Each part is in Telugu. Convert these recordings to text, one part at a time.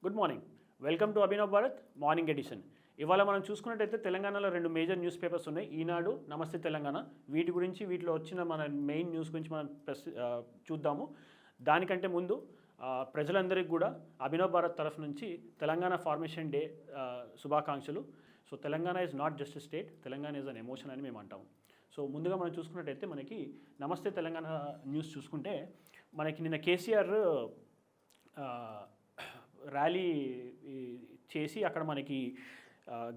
Good morning. Welcome to Abhinav Bharat morning edition. ఇవాళ మనం చూసుకున్నట్టయితే తెలంగాణలో రెండు మేజర్ న్యూస్ పేపర్స్ ఉన్నాయి, ఈనాడు, నమస్తే తెలంగాణ. వీటిలో వచ్చిన మన మెయిన్ న్యూస్ గురించి మనం చూద్దాము. దానికంటే ముందు ప్రజలందరికీ కూడా అభినవ్ భారత్ తరఫు నుంచి తెలంగాణ ఫార్మేషన్ డే శుభాకాంక్షలు. So Telangana is not just state, Telangana is an emotion అని మేము అంటాము. సో ముందుగా మనం చూసుకున్నట్టయితే మనకి నమస్తే తెలంగాణ న్యూస్ చూసుకుంటే మనకి నిన్న కేసీఆర్ ర్యాలీ చేసి అక్కడ మనకి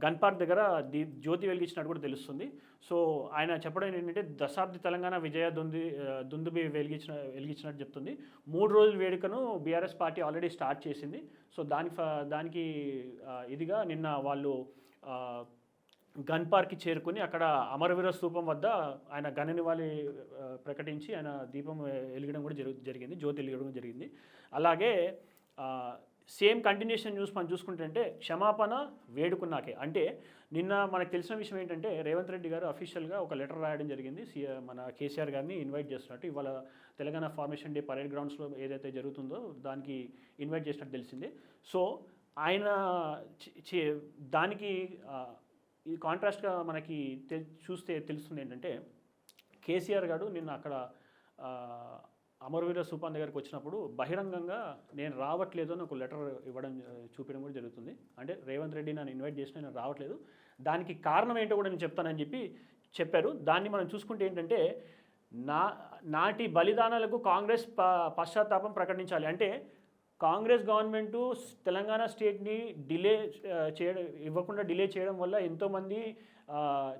గన్ పార్క్ దగ్గర జ్యోతి వెలిగించినట్టు కూడా తెలుస్తుంది. సో ఆయన చెప్పడం ఏంటంటే దశాబ్ది తెలంగాణ విజయ దుందుబి వెలిగించినట్టు చెప్తుంది. 3 రోజుల వేడుకను బీఆర్ఎస్ పార్టీ ఆల్రెడీ స్టార్ట్ చేసింది. సో దానికి ఇదిగా నిన్న వాళ్ళు గన్ పార్క్కి చేరుకుని అక్కడ అమరవీర స్తూపం వద్ద ఆయన ఘన నివాళి ప్రకటించి ఆయన దీపం వెలిగడం కూడా జరిగింది, జ్యోతి వెలిగడం జరిగింది. అలాగే సేమ్ కంటిన్యూషన్ న్యూస్ మనం చూసుకుంటే క్షమాపణ వేడుకున్నాకే, అంటే నిన్న మనకు తెలిసిన విషయం ఏంటంటే రేవంత్ రెడ్డి గారు అఫీషియల్గా ఒక లెటర్ రాయడం జరిగింది, మన కేసీఆర్ గారిని ఇన్వైట్ చేస్తున్నట్టు. ఇవాళ తెలంగాణ ఫార్మేషన్ డే పరేడ్ గ్రౌండ్స్లో ఏదైతే జరుగుతుందో దానికి ఇన్వైట్ చేసినట్టు తెలిసింది. సో ఆయన దానికి ఈ కాంట్రాస్ట్గా మనకి చూస్తే తెలుస్తుంది ఏంటంటే కేసీఆర్ గారు నిన్న అక్కడ అమరవీర స్థూపం దగ్గరికి వచ్చినప్పుడు బహిరంగంగా నేను రావట్లేదు అని ఒక లెటర్ చూపించడం కూడా జరుగుతుంది. అంటే రేవంత్ రెడ్డి నన్ను ఇన్వైట్ చేసిన నేను రావట్లేదు, దానికి కారణం ఏంటో కూడా నేను చెప్తానని చెప్పారు. దాన్ని మనం చూసుకుంటే ఏంటంటే నాటి బలిదానాలకు కాంగ్రెస్ పశ్చాత్తాపం ప్రకటించాలి. అంటే కాంగ్రెస్ గవర్నమెంటు తెలంగాణ స్టేట్ని ఇవ్వకుండా డిలే చేయడం వల్ల ఎంతోమంది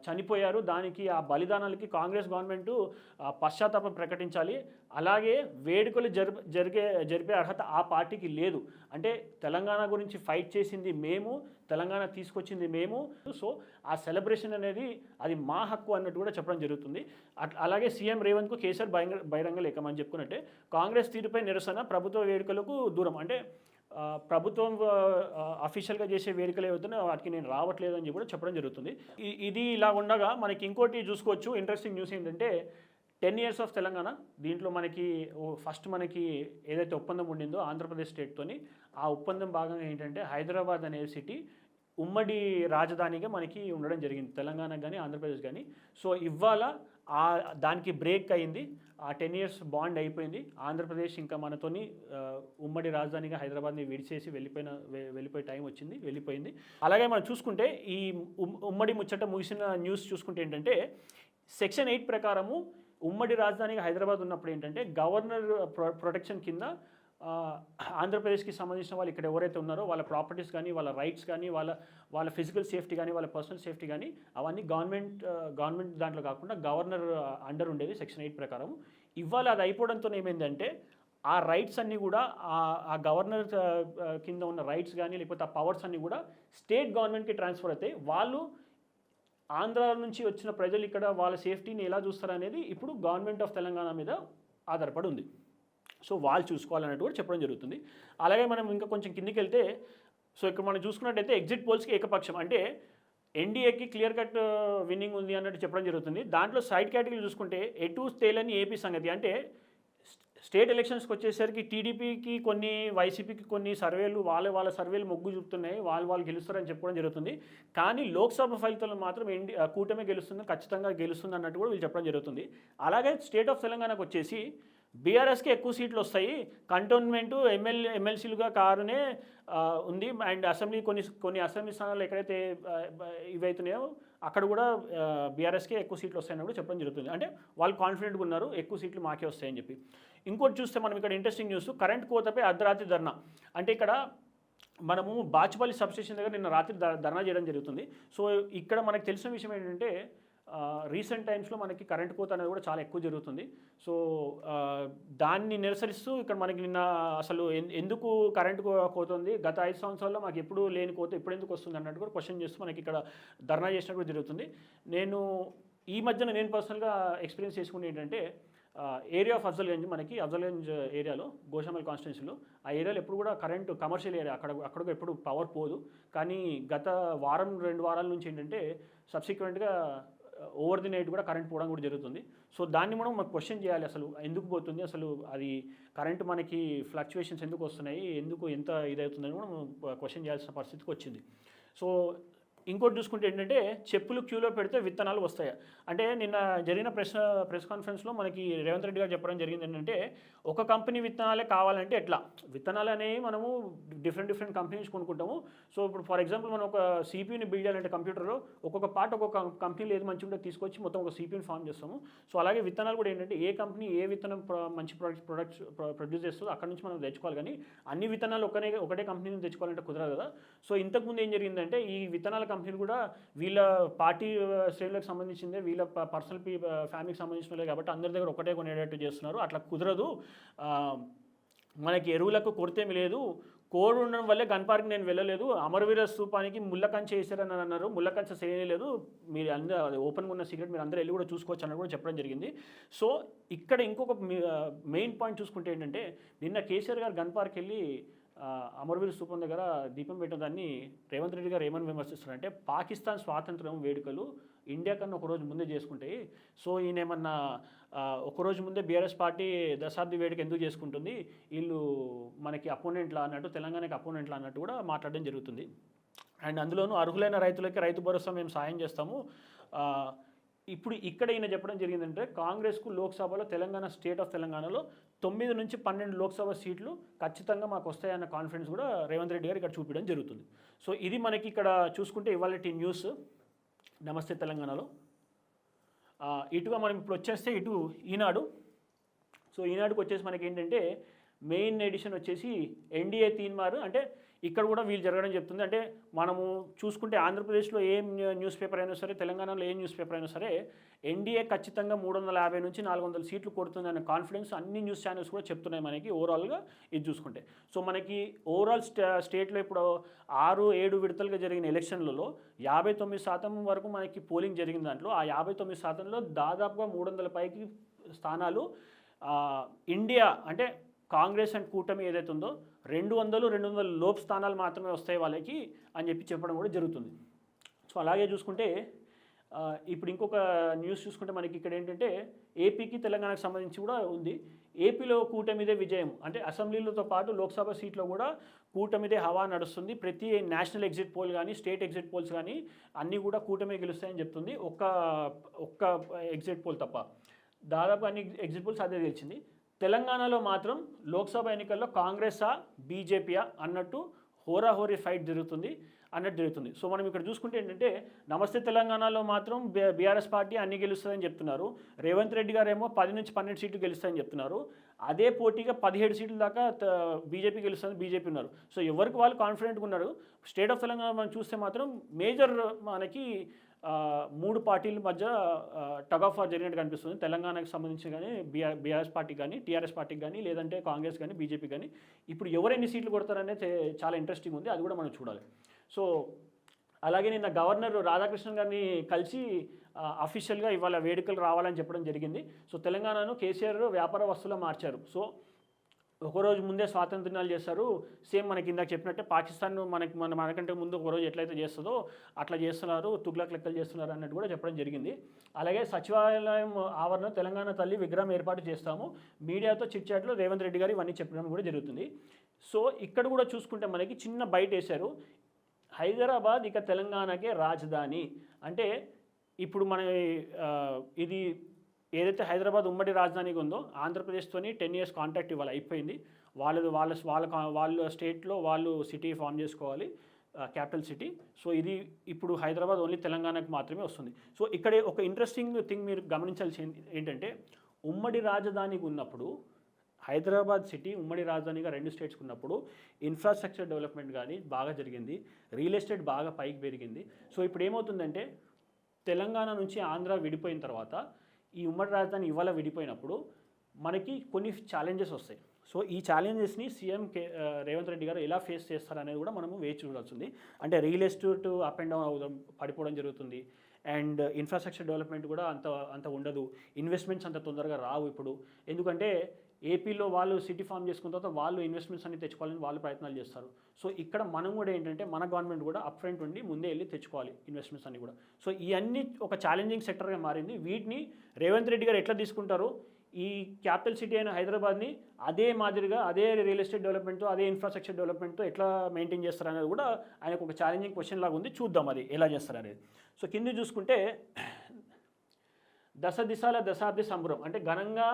చనిపోయారు. దానికి ఆ బలిదానాలకి కాంగ్రెస్ గవర్నమెంటు పశ్చాత్తాపం ప్రకటించాలి. అలాగే వేడుకలు జరిపే అర్హత ఆ పార్టీకి లేదు. అంటే తెలంగాణ గురించి ఫైట్ చేసింది మేము, తెలంగాణ తీసుకొచ్చింది మేము. సో ఆ సెలబ్రేషన్ అనేది అది మా హక్కు అన్నట్టు కూడా చెప్పడం jరుగుతుంది. అలాగే సీఎం రేవంత్కు కేసీఆర్ బహిరంగ లేఖమని చెప్పుకున్నట్టే కాంగ్రెస్ తీరుపై నిరసన, ప్రభుత్వ వేడుకలకు దూరం. అంటే ప్రభుత్వం అఫీషియల్గా చేసే వేడుకలు ఏవైతున్నాయో వాటికి నేను రావట్లేదు అని కూడా చెప్పడం జరుగుతుంది. ఇది ఇలా ఉండగా మనకి ఇంకోటి చూసుకోవచ్చు. ఇంట్రెస్టింగ్ న్యూస్ ఏంటంటే 10 years ఆఫ్ తెలంగాణ. దీంట్లో మనకి ఫస్ట్ మనకి ఏదైతే ఒప్పందం ఉండిందో ఆంధ్రప్రదేశ్ స్టేట్తోని, ఆ ఒప్పందం భాగంగా ఏంటంటే హైదరాబాద్ అనే సిటీ ఉమ్మడి రాజధానిగా మనకి ఉండడం జరిగింది, తెలంగాణకు కానీ ఆంధ్రప్రదేశ్ కానీ. సో ఇవాళ దానికి బ్రేక్ అయింది, ఆ 10 years బాండ్ అయిపోయింది. ఆంధ్రప్రదేశ్ ఇంకా మనతోని ఉమ్మడి రాజధానిగా హైదరాబాద్ని విడిచేసి వెళ్ళిపోయే టైం వచ్చింది, వెళ్ళిపోయింది. అలాగే మనం చూసుకుంటే ఈ ఉమ్మడి ముచ్చట ముగిసిన న్యూస్ చూసుకుంటే ఏంటంటే Section 8 ప్రకారము ఉమ్మడి రాజధానిగా హైదరాబాద్ ఉన్నప్పుడు ఏంటంటే గవర్నర్ ప్రొటెక్షన్ కింద ఆంధ్రప్రదేశ్కి సంబంధించిన వాళ్ళు ఇక్కడ ఎవరైతే ఉన్నారో వాళ్ళ ప్రాపర్టీస్ కానీ, వాళ్ళ రైట్స్ కానీ, వాళ్ళ ఫిజికల్ సేఫ్టీ కానీ, వాళ్ళ పర్సనల్ సేఫ్టీ కానీ అవన్నీ గవర్నమెంట్ దాంట్లో కాకుండా గవర్నర్ అండర్ ఉండేది Section 8 ప్రకారం. ఇవాళ అది అయిపోవడంతో ఏమైందంటే ఆ రైట్స్ అన్నీ కూడా ఆ గవర్నర్ కింద ఉన్న రైట్స్ కానీ లేకపోతే ఆ పవర్స్ అన్నీ కూడా స్టేట్ గవర్నమెంట్కి ట్రాన్స్ఫర్ అవుతాయి. వాళ్ళు ఆంధ్ర నుంచి వచ్చిన ప్రజలు ఇక్కడ వాళ్ళ సేఫ్టీని ఎలా చూస్తారనేది ఇప్పుడు గవర్నమెంట్ ఆఫ్ తెలంగాణ మీద ఆధారపడి ఉంది. సో వాళ్ళు చూసుకోవాలన్నట్టు కూడా చెప్పడం జరుగుతుంది. అలాగే మనం ఇంకా కొంచెం కిందికి వెళ్తే సో ఇక్కడ మనం చూసుకున్నట్టయితే ఎగ్జిట్ పోల్స్కి ఏకపక్షం, అంటే ఎన్డీఏకి క్లియర్ కట్ విన్నింగ్ ఉంది అన్నట్టు చెప్పడం జరుగుతుంది. దాంట్లో సైడ్ కేటగిరీ చూసుకుంటే ఎటు తేలని ఏపీ సంగతి. అంటే స్టేట్ ఎలక్షన్స్కి వచ్చేసరికి టీడీపీకి కొన్ని, వైసీపీకి కొన్ని సర్వేలు వాళ్ళ సర్వేలు మొగ్గు చూపుతున్నాయి, వాళ్ళు గెలుస్తారని చెప్పడం జరుగుతుంది. కానీ లోక్సభ ఫలితాలు మాత్రం కూటమి గెలుస్తుంది, ఖచ్చితంగా గెలుస్తుంది అన్నట్టు కూడా వీళ్ళు చెప్పడం జరుగుతుంది. అలాగే స్టేట్ ఆఫ్ తెలంగాణకు వచ్చేసి బీఆర్ఎస్కి ఎక్కువ సీట్లు వస్తాయి, కంటోన్మెంటు ఎమ్మెల్సీలుగా కారునే ఉంది. అండ్ అసెంబ్లీ కొన్ని అసెంబ్లీ స్థానాలు ఎక్కడైతే ఇవైతున్నాయో అక్కడ కూడా బీఆర్ఎస్కే ఎక్కువ సీట్లు వస్తాయని కూడా చెప్పడం జరుగుతుంది. అంటే వాళ్ళు కాన్ఫిడెంట్గా ఉన్నారు, ఎక్కువ సీట్లు మాకే వస్తాయని చెప్పి. ఇంకోటి చూస్తే మనం ఇక్కడ ఇంట్రెస్టింగ్ న్యూస్, కరెంట్ కోతపై అర్ధరాత్రి ధర్నా. అంటే ఇక్కడ మనము బాచుపల్లి సబ్స్టేషన్ దగ్గర నిన్న రాత్రి ధర్నా చేయడం జరుగుతుంది. సో ఇక్కడ మనకు తెలిసిన విషయం ఏంటంటే రీసెంట్ టైమ్స్లో మనకి కరెంట్ కోత అనేది కూడా చాలా ఎక్కువ జరుగుతుంది. సో దాన్ని నిరసరిస్తూ ఇక్కడ మనకి నిన్న అసలు ఎందుకు కరెంట్ కోత ఉంది, గత 5 సంవత్సరాల్లో మాకు ఎప్పుడు లేని కోత ఇప్పుడు ఎందుకు వస్తుంది అన్నట్టు కూడా క్వశ్చన్ చేస్తూ మనకి ఇక్కడ ధర్నా చేసినట్టు కూడా జరుగుతుంది. ఈ మధ్యన నేను పర్సనల్గా ఎక్స్పీరియన్స్ చేసుకుంటే ఏంటంటే ఏరియా ఆఫ్ అఫ్జల్గంజ్, మనకి అఫ్జల్గంజ్ ఏరియాలో గోషామల్ కాన్స్టిట్యున్సీలో ఆ ఏరియాలో ఎప్పుడు కూడా కరెంటు కమర్షియల్ ఏరియా అక్కడ ఎప్పుడు పవర్ పోదు. కానీ గత 1-2 వారాల నుంచి ఏంటంటే సబ్సిక్వెంట్గా ఓవర్ ది నైట్ కూడా కరెంట్ పోవడం కూడా జరుగుతుంది. సో దాన్ని మనం మాకు క్వశ్చన్ చేయాలి, అసలు ఎందుకు పోతుంది, అసలు అది కరెంట్ మనకి ఫ్లక్చువేషన్స్ ఎందుకు వస్తున్నాయి, ఎందుకు ఎంత ఇదవుతుందని కూడా మనం క్వశ్చన్ చేయాల్సిన పరిస్థితికి వచ్చింది. సో ఇంకోటి చూసుకుంటే ఏంటంటే చెప్పులు క్యూలో పెడితే విత్తనాలు వస్తాయా అంటే నిన్న జరిగిన ప్రెస్ కాన్ఫరెన్స్లో మనకి రేవంత్ రెడ్డి గారు చెప్పడం జరిగింది ఏంటంటే ఒక కంపెనీ విత్తనాలే కావాలంటే ఎట్లా, విత్తనాలు అనేవి మనము డిఫరెంట్ కంపెనీస్ కొనుక్కుంటాము. సో ఇప్పుడు ఫర్ ఎగ్జాంపుల్ మనం ఒక సిపియూని బిల్డ్ చేయాలంటే కంప్యూటర్లో ఒక్కొక్క పార్ట్ ఒక్కొక్క కంపెనీలో ఏది మంచిగా ఉంటే తీసుకొచ్చి మొత్తం ఒక సిపియూని ఫామ్ చేస్తాము. సో అలాగే విత్తనాలు కూడా ఏంటంటే ఏ కంపెనీ ఏ విత్తనం మంచి ప్రొడక్ట్స్ ప్రొడ్యూస్ చేస్తుందో అక్కడ నుంచి మనం తెచ్చుకోవాలి, కానీ అన్ని విత్తనాలు ఒకటే కంపెనీ నుంచి తెచ్చుకోవాలంటే కుదరదు కదా. సో ఇంతకుముందు ఏం జరిగిందంటే ఈ విత్తనాల కంపెనీలు కూడా వీళ్ళ పార్టీ శ్రేణులకు సంబంధించిందే, వీళ్ళ పర్సనల్ ఫ్యామిలీకి సంబంధించినలే కాబట్టి అందరి దగ్గర ఒకటే కొనేటట్టు చేస్తున్నారు. అట్లా కుదరదు, మనకి ఎరువులకు కొరతేమి లేదు, కోడ్ ఉండడం వల్లే గన్ పార్క్ నేను వెళ్ళలేదు, అమరవీర స్తూపానికి ముళ్ళకంచె వేసారని అన్నారు, ముళ్ళకంచె చేయలేదు, మీరు అందరూ ఓపెన్గా ఉన్న సీక్రెట్ మీరు అందరూ వెళ్ళి కూడా చూసుకోవచ్చు అని కూడా చెప్పడం జరిగింది. సో ఇక్కడ ఇంకొక మెయిన్ పాయింట్ చూసుకుంటే ఏంటంటే నిన్న కేసీఆర్ గారు గన్ పార్క్ వెళ్ళి అమరవీర స్తూపం దగ్గర దీపం పెట్టిన దాన్ని రేవంత్ రెడ్డి గారు ఏమని విమర్శిస్తున్నారంటే పాకిస్తాన్ స్వాతంత్రం వేడుకలు ఇండియా కన్నా ఒకరోజు ముందే చేసుకుంటాయి, సో ఈయన ఏమన్నా ఒకరోజు ముందే బీఆర్ఎస్ పార్టీ దశాబ్ది వేడుక ఎందుకు చేసుకుంటుంది, వీళ్ళు మనకి అపోనెంట్లా అన్నట్టు, తెలంగాణకి అపోనెంట్లా అన్నట్టు కూడా మాట్లాడడం జరుగుతుంది. అండ్ అందులోనూ అర్హులైన రైతులకి రైతు భరోసా మేము సాయం చేస్తాము. ఇప్పుడు ఇక్కడ ఈయన చెప్పడం జరిగిందంటే కాంగ్రెస్కు లోక్సభలో తెలంగాణ స్టేట్ ఆఫ్ తెలంగాణలో 9 నుంచి 12 లోక్సభ సీట్లు ఖచ్చితంగా మాకు వస్తాయన్న కాన్ఫిడెన్స్ కూడా రేవంత్ రెడ్డి గారు ఇక్కడ చూపించడం జరుగుతుంది. సో ఇది మనకి ఇక్కడ చూసుకుంటే ఇవాళ న్యూస్ నమస్తే తెలంగాణలో. ఇటుగా మనం ఇప్పుడు వచ్చేస్తే ఇటు ఈనాడు. సో ఈనాడుకు వచ్చేసి మనకి ఏంటంటే మెయిన్ ఎడిషన్ వచ్చేసి ఎన్డీఏ తీన్మార్, అంటే ఇక్కడ కూడా వీళ్ళు జరగడం చెప్తుంది. అంటే మనము చూసుకుంటే ఆంధ్రప్రదేశ్లో ఏ న్యూస్ పేపర్ అయినా సరే, తెలంగాణలో ఏ న్యూస్ పేపర్ అయినా సరే ఎన్డీఏ ఖచ్చితంగా 350 నుంచి 400 సీట్లు కొడుతుంది అనే కాన్ఫిడెన్స్ అన్ని న్యూస్ ఛానల్స్ కూడా చెప్తున్నాయి మనకి ఓవరాల్గా ఇది చూసుకుంటే. సో మనకి ఓవరాల్ స్టేట్లో ఇప్పుడు 6-7 విడతలుగా జరిగిన ఎలక్షన్లలో 59% వరకు మనకి పోలింగ్ జరిగిన దాంట్లో ఆ 59%లో దాదాపుగా 300 పైకి స్థానాలు ఇండియా అంటే కాంగ్రెస్ అండ్ కూటమి ఏదైతే ఉందో 200 లోపు స్థానాలు మాత్రమే వస్తాయి వాళ్ళకి అని చెప్పడం కూడా జరుగుతుంది. సో అలాగే చూసుకుంటే ఇప్పుడు ఇంకొక న్యూస్ చూసుకుంటే మనకి ఇక్కడ ఏంటంటే ఏపీకి తెలంగాణకు సంబంధించి కూడా ఉంది. ఏపీలో కూటమిదే విజయం, అంటే అసెంబ్లీలతో పాటు లోక్సభ సీట్లో కూడా కూటమిదే హవా నడుస్తుంది. ప్రతి నేషనల్ ఎగ్జిట్ పోల్ కానీ స్టేట్ ఎగ్జిట్ పోల్స్ కానీ అన్నీ కూడా కూటమి గెలుస్తాయని చెప్తుంది. ఒక్క ఎగ్జిట్ పోల్ తప్ప దాదాపు అన్ని ఎగ్జిట్ పోల్స్ అదే గెలిచింది. తెలంగాణలో మాత్రం లోక్సభ ఎన్నికల్లో కాంగ్రెసా బీజేపీయా అన్నట్టు హోరాహోరీ ఫైట్ జరుగుతుంది. సో మనం ఇక్కడ చూసుకుంటే ఏంటంటే నమస్తే తెలంగాణలో మాత్రం బీఆర్ఎస్ పార్టీ అన్ని గెలుస్తుందని చెప్తున్నారు. రేవంత్ రెడ్డి గారు ఏమో 10 నుంచి 12 సీట్లు గెలుస్తాయని చెప్తున్నారు. అదే పోటీగా 17 సీట్ల దాకా బీజేపీ గెలుస్తుందని బీజేపీ ఉన్నారు. సో ఎవరికి వాళ్ళు కాన్ఫిడెంట్గా ఉన్నారు. స్టేట్ ఆఫ్ తెలంగాణ మనం చూస్తే మాత్రం మేజర్ మనకి 3 పార్టీల మధ్య టగ్ ఆఫ్ వార్ జరిగినట్టు కనిపిస్తుంది. తెలంగాణకు సంబంధించి కానీ బీఆర్ఎస్ పార్టీ కానీ టీఆర్ఎస్ పార్టీకి కానీ లేదంటే కాంగ్రెస్ కానీ బీజేపీ కానీ ఇప్పుడు ఎవరు ఎన్ని సీట్లు కొడతారనేది చాలా ఇంట్రెస్టింగ్ ఉంది, అది కూడా మనం చూడాలి. సో అలాగే నిన్న గవర్నర్ రాధాకృష్ణన్ గారిని కలిసి అఫీషియల్గా ఇవాళ వేడుకలు రావాలని చెప్పడం జరిగింది. సో తెలంగాణను కేసీఆర్ వ్యాపార వస్తువులా మార్చారు. సో ఒకరోజు ముందే స్వాతంత్ర దినాలు చేస్తారు. సేమ్ మనకి ఇందాక చెప్పినట్టే పాకిస్తాన్ మనకంటే ముందు ఒకరోజు ఎట్లయితే చేస్తుందో అట్లా చేస్తున్నారు, తుగ్లక్ లెక్కలు చేస్తున్నారు అన్నట్టు కూడా చెప్పడం జరిగింది. అలాగే సచివాలయం ఆవరణ తెలంగాణ తల్లి విగ్రహం ఏర్పాటు చేస్తాము, మీడియాతో చిట్ చాట్లో రేవంత్ రెడ్డి గారు ఇవన్నీ చెప్పడం కూడా జరుగుతుంది. సో ఇక్కడ కూడా చూసుకుంటే మనకి చిన్న బయట వేశారు, హైదరాబాద్ ఇక తెలంగాణకే రాజధాని. అంటే ఇప్పుడు మన ఇది ఏదైతే హైదరాబాద్ ఉమ్మడి రాజధానిగా ఉందో ఆంధ్రప్రదేశ్తోని 10 years కాంట్రాక్ట్ ఇవ్వాలి, అయిపోయింది. వాళ్ళ స్టేట్లో వాళ్ళు సిటీ ఫామ్ చేసుకోవాలి, క్యాపిటల్ సిటీ. సో ఇది ఇప్పుడు హైదరాబాద్ ఓన్లీ తెలంగాణకు మాత్రమే వస్తుంది. సో ఇక్కడ ఒక ఇంట్రెస్టింగ్ థింగ్ మీరు గమనించాల్సి ఏంటంటే ఉమ్మడి రాజధానికి ఉన్నప్పుడు హైదరాబాద్ సిటీ ఉమ్మడి రాజధానిగా 2 స్టేట్స్కి ఉన్నప్పుడు ఇన్ఫ్రాస్ట్రక్చర్ డెవలప్మెంట్ కానీ బాగా జరిగింది, రియల్ ఎస్టేట్ బాగా పైకి పెరిగింది. సో ఇప్పుడు ఏమవుతుందంటే తెలంగాణ నుంచి ఆంధ్ర విడిపోయిన తర్వాత ఈ ఉమ్మడి రాజధాని ఇవాళ విడిపోయినప్పుడు మనకి కొన్ని ఛాలెంజెస్ వస్తాయి. సో ఈ ఛాలెంజెస్ని సీఎం రేవంత్ రెడ్డి గారు ఎలా ఫేస్ చేస్తారనేది కూడా మనము వేచి చూడాల్సింది. అంటే real estate up and down పడిపోవడం జరుగుతుంది, అండ్ ఇన్ఫ్రాస్ట్రక్చర్ డెవలప్మెంట్ కూడా అంత ఉండదు, ఇన్వెస్ట్మెంట్స్ అంత తొందరగా రావు ఇప్పుడు. ఎందుకంటే ఏపీలో వాళ్ళు సిటీ ఫామ్ చేసుకున్న తర్వాత వాళ్ళు ఇన్వెస్ట్మెంట్స్ అన్ని తెచ్చుకోవాలని వాళ్ళు ప్రయత్నాలు చేస్తారు. సో ఇక్కడ మనం కూడా ఏంటంటే మన గవర్నమెంట్ కూడా అప్ ఫ్రంట్ ఉండి ముందే వెళ్ళి తెచ్చుకోవాలి ఇన్వెస్ట్మెంట్స్ అన్ని కూడా. సో ఇవన్నీ ఒక ఛాలెంజింగ్ సెక్టర్గా మారింది. వీటిని రేవంత్ రెడ్డి గారు ఎట్లా తీసుకుంటారు, ఈ క్యాపిటల్ సిటీ అయిన హైదరాబాద్ని అదే మాదిరిగా అదే రియల్ ఎస్టేట్ డెవలప్మెంట్తో అదే ఇన్ఫ్రాస్ట్రక్చర్ డెవలప్మెంట్తో ఎట్లా మెయింటైన్ చేస్తారు అనేది కూడా ఆయనకు ఒక ఛాలెంజింగ్ క్వశ్చన్ లాగా ఉంది. చూద్దాం అది ఎలా చేస్తారు అనేది. సో కింద చూసుకుంటే దశ దిశాల దశాబ్ది సంబరం అంటే ఘనంగా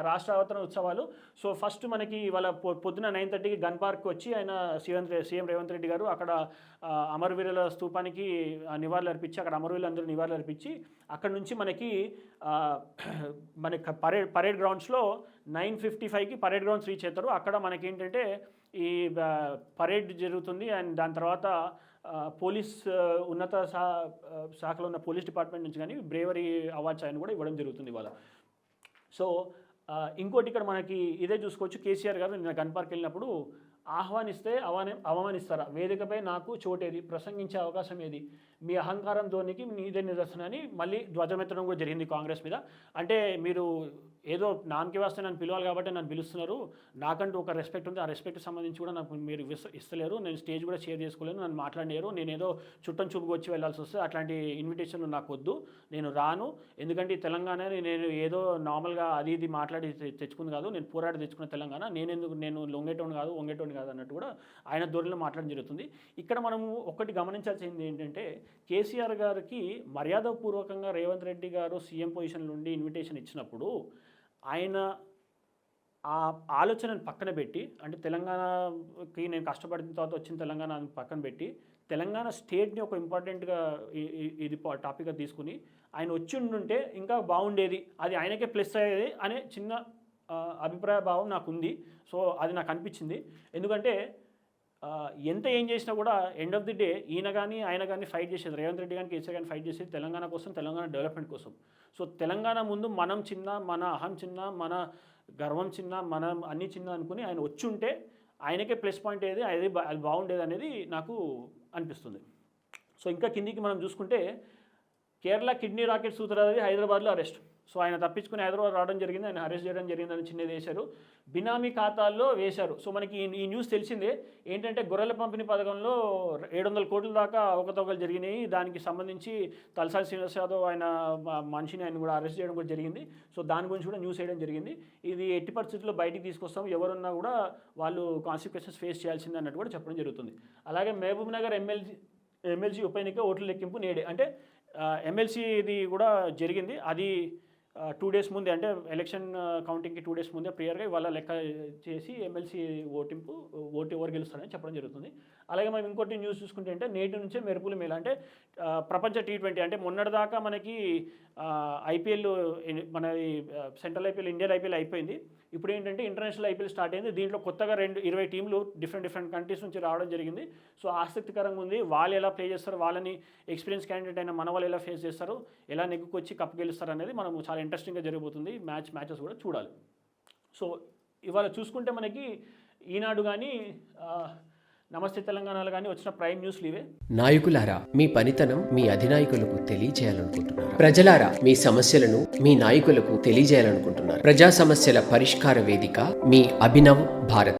రాష్ట్ర అవతరణ ఉత్సవాలు. సో ఫస్ట్ మనకి ఇవాళ పొద్దున 9:30కి గన్ పార్క్ వచ్చి ఆయన సీఎం రేవంత్ రెడ్డి గారు అక్కడ అమరవీరుల స్తూపానికి నివాళులు అర్పించి అక్కడ అమరవీరులందరూ నివాళులు అర్పించి అక్కడ నుంచి మనకి పరేడ్ గ్రౌండ్స్లో 9:55కి పరేడ్ గ్రౌండ్స్ రీచ్ అవుతారు. అక్కడ మనకి ఏంటంటే ఈ పరేడ్ జరుగుతుంది. అండ్ దాని తర్వాత పోలీస్ ఉన్నత శాఖలో ఉన్న పోలీస్ డిపార్ట్మెంట్ నుంచి కానీ బ్రేవరీ అవార్డ్స్ ఆయన కూడా ఇవ్వడం జరుగుతుంది ఇవాళ. సో ఇంకోటి ఇక్కడ మనకి ఇదే చూసుకోవచ్చు. కేసీఆర్ గారు నిన్న గన్ పార్క్ వెళ్ళినప్పుడు ఆహ్వానిస్తే అవమానిస్తారా, వేదికపై నాకు చోటేది, ప్రసంగించే అవకాశం ఏది, మీ అహంకారం ధోనికి మీదే నిదర్శనని మళ్ళీ ధ్వజమెత్తడం కూడా జరిగింది కాంగ్రెస్ మీద. అంటే మీరు ఏదో నామకి వస్తే నన్ను పిలవాలి కాబట్టి నన్ను పిలుస్తున్నారు, నాకంటూ ఒక రెస్పెక్ట్ ఉంది, ఆ రెస్పెక్ట్ సంబంధించి కూడా నాకు మీరు ఇస్తలేరు, నేను స్టేజ్ కూడా షేర్ చేసుకోలేను, నన్ను మాట్లాడలేరు, నేను ఏదో చుట్టం చూపుకు వచ్చి వెళ్ళాల్సి వస్తే అట్లాంటి ఇన్విటేషన్లు నాకు వద్దు, నేను రాను, ఎందుకంటే ఈ తెలంగాణని నేను ఏదో నార్మల్గా అది ఇది మాట్లాడి తెచ్చుకుంది కాదు, నేను పోరాడి తెచ్చుకున్న తెలంగాణ, నేను లొంగేటోని కాదు వంగేటోని కాదు అన్నట్టు కూడా ఆయన ధోరణిలో మాట్లాడడం జరుగుతుంది. ఇక్కడ మనము ఒకటి గమనించాల్సింది ఏంటంటే కేసీఆర్ గారికి మర్యాదపూర్వకంగా రేవంత్ రెడ్డి గారు సీఎం పొజిషన్ నుండి ఇన్విటేషన్ ఇచ్చినప్పుడు ఆయన ఆ ఆలోచనను పక్కన పెట్టి, అంటే తెలంగాణకి నేను కష్టపడిన తర్వాత వచ్చిన తెలంగాణ పక్కన పెట్టి తెలంగాణ స్టేట్ని ఒక ఇంపార్టెంట్గా ఇది టాపిక్గా తీసుకుని ఆయన వచ్చి ఉండుంటే ఇంకా బాగుండేది, అది ఆయనకే ప్లస్ అయ్యేది అనే చిన్న అభిప్రాయ భావం నాకు ఉంది. సో అది నాకు అనిపించింది. ఎందుకంటే ఎంత ఏం చేసినా కూడా ఎండ్ ఆఫ్ ది డే ఈయన కానీ ఆయన కానీ ఫైట్ చేసేది, రేవంత్ రెడ్డి కానీ కేసీఆర్ కానీ ఫైట్ చేసేది తెలంగాణ కోసం, తెలంగాణ డెవలప్మెంట్ కోసం. సో తెలంగాణ ముందు మనం చిన్న, మన అహం చిన్న, మన గర్వం చిన్న, మనం అన్నీ చిన్న అనుకుని ఆయన వచ్చి ఉంటే ఆయనకే ప్లస్ పాయింట్ ఏది, అది బాగుండేది అనేది నాకు అనిపిస్తుంది. సో ఇంకా కిందికి మనం చూసుకుంటే కేరళ కిడ్నీ రాకెట్ సూత్రధారి హైదరాబాద్లో అరెస్ట్. సో ఆయన తప్పించుకుని హైదరాబాద్ రావడం జరిగింది, ఆయన అరెస్ట్ చేయడం జరిగిందని చిన్నది వేశారు, బినామీ ఖాతాల్లో వేశారు. సో మనకి ఈ న్యూస్ తెలిసిందే ఏంటంటే గొర్రెల పంపిణీ పథకంలో 700 కోట్ల దాకా అవకతవకలు జరిగినాయి. దానికి సంబంధించి తలసాని శ్రీనివాస్ యాదవ్ ఆయన మనిషిని ఆయన కూడా అరెస్ట్ చేయడం కూడా జరిగింది. సో దాని గురించి కూడా న్యూస్ వేయడం జరిగింది. ఇది ఎట్టి పరిస్థితుల్లో బయటికి తీసుకొస్తాం, ఎవరున్నా కూడా వాళ్ళు కాన్సిక్వెన్సెస్ ఫేస్ చేయాల్సిందే అన్నట్టు కూడా చెప్పడం జరుగుతుంది. అలాగే మహబూబ్ నగర్ ఎమ్మెల్సీ ఉప ఎన్నిక ఓట్ల లెక్కింపు నేడే, అంటే ఎమ్మెల్సీ ఇది కూడా జరిగింది. అది 2 days ముందే, అంటే ఎలక్షన్ కౌంటింగ్కి 2 days ముందే ప్రియర్గా ఇవాళ లెక్క చేసి ఎమ్మెల్సీ ఓటు ఎవరు గెలుస్తారని చెప్పడం జరుగుతుంది. అలాగే మనం ఇంకోటి న్యూస్ చూసుకుంటే అంటే నేటి నుంచే మెరుపులు మేలు, అంటే ప్రపంచ T20 అంటే మొన్నటిదాకా మనకి ఐపీఎల్ మన సెంట్రల్ ఐపీఎల్, ఇండియన్ ఐపీఎల్ అయిపోయింది. ఇప్పుడు ఏంటంటే ఇంటర్నేషనల్ ఐపీఎల్ స్టార్ట్ అయింది. దీంట్లో కొత్తగా 20 టీంలు డిఫరెంట్ కంట్రీస్ నుంచి రావడం జరిగింది. సో ఆసక్తికరంగా ఉంది. వాళ్ళు ఎలా ప్లే చేస్తారు, వాళ్ళని ఎక్స్పీరియన్స్ క్యాండిడేట్ అయిన మన వాళ్ళు ఎలా ఫేస్ చేస్తారు, ఎలా నెగ్గుకొచ్చి కప్ గెలుస్తారు అనేది మనం చాలా ఇంట్రెస్టింగ్గా జరగబోతుంది. మ్యాచెస్ కూడా చూడాలి. సో ఇవాళ చూసుకుంటే మనకి ఈనాడు కానీ నమస్తే తెలంగాణలో కానీ వచ్చిన ప్రైమ్ న్యూస్లు ఇవే. నాయకులారా, మీ పనితనం మీ అధినాయకులకు తెలియజేయాలనుకుంటున్నారు. ప్రజలారా, మీ సమస్యలను మీ నాయకులకు తెలియజేయాలనుకుంటున్నారు. ప్రజా సమస్యల పరిష్కార వేదిక మీ అభినవ్ భారత్.